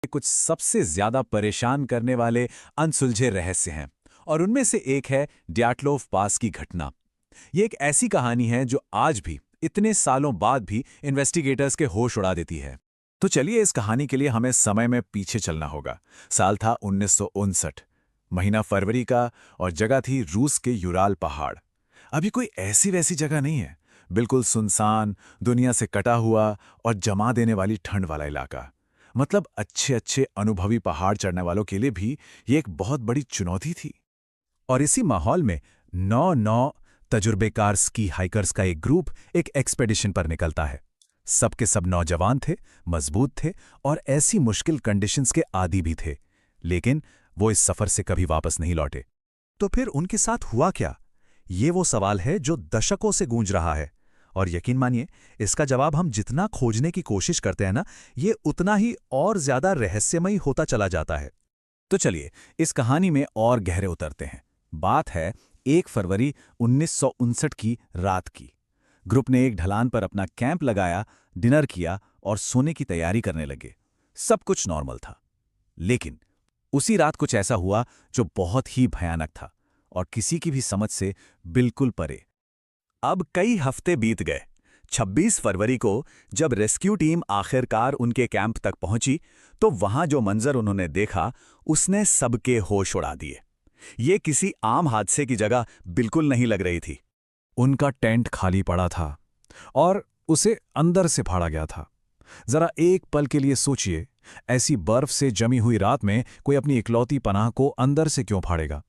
कुछ सबसे ज्यादा परेशान करने वाले अनसुलझे रहस्य हैं और उनमें से एक है ड्याटलोव पास की घटना। ये एक ऐसी कहानी है जो आज भी इतने सालों बाद भी इन्वेस्टिगेटर्स के होश उड़ा देती है। तो चलिए इस कहानी के लिए हमें समय में पीछे चलना होगा। साल था 1959, महीना फरवरी का और जगह थी रूस के यूराल पहाड़। अभी कोई ऐसी वैसी जगह नहीं है, बिल्कुल सुनसान, दुनिया से कटा हुआ और जमा देने वाली ठंड वाला इलाका। मतलब अच्छे अच्छे अनुभवी पहाड़ चढ़ने वालों के लिए भी ये एक बहुत बड़ी चुनौती थी। और इसी माहौल में नौ नौ तजुर्बेकार स्की हाइकर्स का एक ग्रुप एक एक्सपेडिशन पर निकलता है। सबके सब नौजवान थे, मजबूत थे और ऐसी मुश्किल कंडीशंस के आदी भी थे। लेकिन वो इस सफर से कभी वापस नहीं लौटे। तो फिर उनके साथ हुआ क्या? ये वो सवाल है जो दशकों से गूंज रहा है। और यकीन मानिए, इसका जवाब हम जितना खोजने की कोशिश करते हैं ना, ये उतना ही और ज्यादा रहस्यमयी होता चला जाता है। तो चलिए इस कहानी में और गहरे उतरते हैं। बात है 1 फरवरी 1959 की रात की। ग्रुप ने एक ढलान पर अपना कैंप लगाया, डिनर किया और सोने की तैयारी करने लगे। सब कुछ नॉर्मल था। लेकिन उसी रात कुछ ऐसा हुआ जो बहुत ही भयानक था और किसी की भी समझ से बिल्कुल परे। अब कई हफ्ते बीत गए। 26 फरवरी को जब रेस्क्यू टीम आखिरकार उनके कैंप तक पहुंची, तो वहां जो मंजर उन्होंने देखा उसने सबके होश उड़ा दिए। ये किसी आम हादसे की जगह बिल्कुल नहीं लग रही थी। उनका टेंट खाली पड़ा था और उसे अंदर से फाड़ा गया था। जरा एक पल के लिए सोचिए, ऐसी बर्फ से जमी हुई रात में कोई अपनी इकलौती पनाह को अंदर से क्यों फाड़ेगा?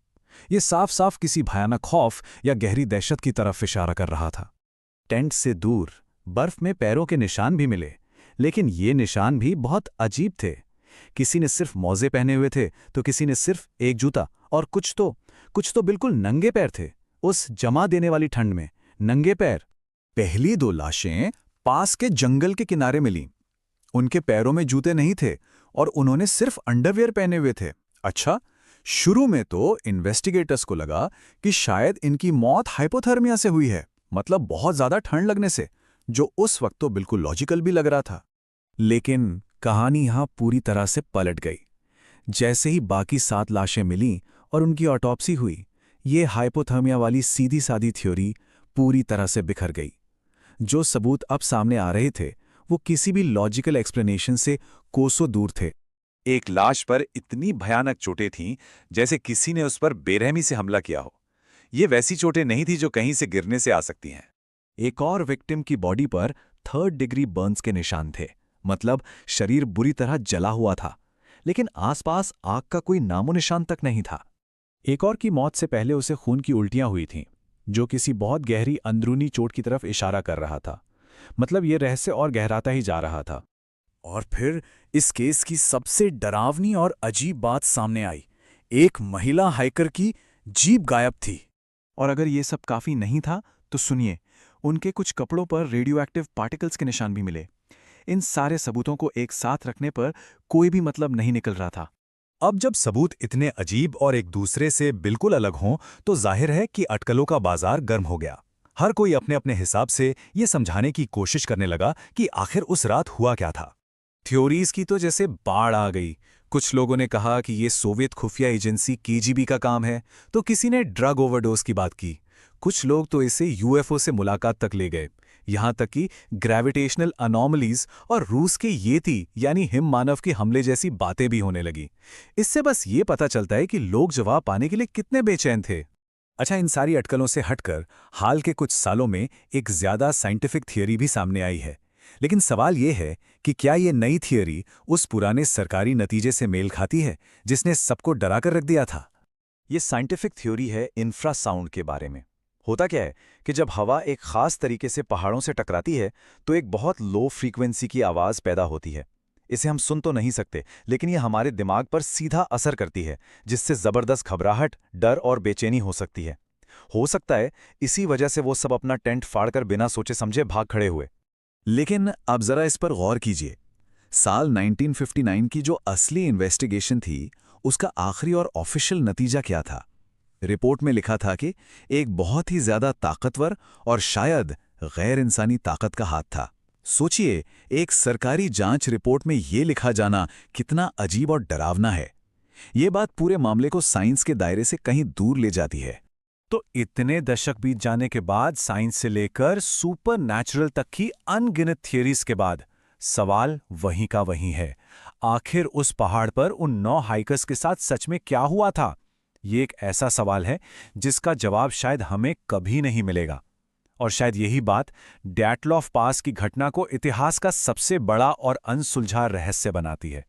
ये साफ साफ किसी भयानक खौफ या गहरी दहशत की तरफ इशारा कर रहा था। टेंट से दूर बर्फ में पैरों के निशान भी मिले, लेकिन ये निशान भी बहुत अजीब थे। किसी ने सिर्फ मोजे पहने हुए थे, तो किसी ने सिर्फ एक जूता, और कुछ तो बिल्कुल नंगे पैर थे। उस जमा देने वाली ठंड में नंगे पैर। पहली 2 लाशें पास के जंगल के किनारे मिलीं। उनके पैरों में जूते नहीं थे और उन्होंने सिर्फ अंडरवियर पहने हुए थे। अच्छा, शुरू में तो इन्वेस्टिगेटर्स को लगा कि शायद इनकी मौत हाइपोथर्मिया से हुई है, मतलब बहुत ज्यादा ठंड लगने से, जो उस वक्त तो बिल्कुल लॉजिकल भी लग रहा था। लेकिन कहानी यहां पूरी तरह से पलट गई। जैसे ही बाकी 7 लाशें मिलीं और उनकी ऑटोप्सी हुई, ये हाइपोथर्मिया वाली सीधी सादी थ्योरी पूरी तरह से बिखर गई। जो सबूत अब सामने आ रहे थे वो किसी भी लॉजिकल एक्सप्लेनेशन से कोसों दूर थे। एक लाश पर इतनी भयानक चोटें थीं जैसे किसी ने उस पर बेरहमी से हमला किया हो। ये वैसी चोटें नहीं थी जो कहीं से गिरने से आ सकती हैं। एक और विक्टिम की बॉडी पर 3rd डिग्री बर्न्स के निशान थे, मतलब शरीर बुरी तरह जला हुआ था, लेकिन आसपास आग का कोई नामो निशान तक नहीं था। एक और की मौत से पहले उसे खून की उल्टियां हुई थीं, जो किसी बहुत गहरी अंदरूनी चोट की तरफ इशारा कर रहा था। मतलब ये रहस्य और गहराता ही जा रहा था। और फिर इस केस की सबसे डरावनी और अजीब बात सामने आई। एक महिला हाइकर की जीप गायब थी। और अगर ये सब काफी नहीं था तो सुनिए, उनके कुछ कपड़ों पर रेडियोएक्टिव पार्टिकल्स के निशान भी मिले। इन सारे सबूतों को एक साथ रखने पर कोई भी मतलब नहीं निकल रहा था। अब जब सबूत इतने अजीब और एक दूसरे से बिल्कुल अलग हों, तो जाहिर है कि अटकलों का बाजार गर्म हो गया। हर कोई अपने अपने हिसाब से ये समझाने की कोशिश करने लगा कि आखिर उस रात हुआ क्या था। थ्योरीज की तो जैसे बाढ़ आ गई। कुछ लोगों ने कहा कि ये सोवियत खुफिया एजेंसी केजीबी का काम है, तो किसी ने ड्रग ओवरडोज की बात की। कुछ लोग तो इसे यूएफओ से मुलाकात तक ले गए। यहां तक कि ग्रेविटेशनल अनोमलीज और रूस के येती यानी हिम मानव के हमले जैसी बातें भी होने लगी। इससे बस ये पता चलता है कि लोग जवाब पाने के लिए कितने बेचैन थे। अच्छा, इन सारी अटकलों से हटकर हाल के कुछ सालों में एक ज्यादा साइंटिफिक थियरी भी सामने आई है। लेकिन सवाल ये है कि क्या ये नई थियरी उस पुराने सरकारी नतीजे से मेल खाती है जिसने सबको डरा कर रख दिया था? ये साइंटिफिक थ्योरी है इंफ्रासाउंड के बारे में। होता क्या है कि जब हवा एक खास तरीके से पहाड़ों से टकराती है तो एक बहुत लो फ्रीक्वेंसी की आवाज़ पैदा होती है। इसे हम सुन तो नहीं सकते, लेकिन ये हमारे दिमाग पर सीधा असर करती है, जिससे ज़बरदस्त घबराहट, डर और बेचैनी हो सकती है। हो सकता है इसी वजह से वो सब अपना टेंट फाड़कर बिना सोचे समझे भाग खड़े हुए। लेकिन अब जरा इस पर गौर कीजिए। साल 1959 की जो असली इन्वेस्टिगेशन थी, उसका आखिरी और ऑफिशियल नतीजा क्या था? रिपोर्ट में लिखा था कि एक बहुत ही ज्यादा ताकतवर और शायद गैर इंसानी ताकत का हाथ था। सोचिए, एक सरकारी जांच रिपोर्ट में ये लिखा जाना कितना अजीब और डरावना है। ये बात पूरे मामले को साइंस के दायरे से कहीं दूर ले जाती है। तो इतने दशक बीत जाने के बाद, साइंस से लेकर सुपर नेचुरल तक की अनगिनत थियरीज के बाद, सवाल वहीं का वहीं है। आखिर उस पहाड़ पर उन 9 हाइकर्स के साथ सच में क्या हुआ था? ये एक ऐसा सवाल है जिसका जवाब शायद हमें कभी नहीं मिलेगा। और शायद यही बात डैटलॉफ पास की घटना को इतिहास का सबसे बड़ा और अनसुलझा रहस्य बनाती है।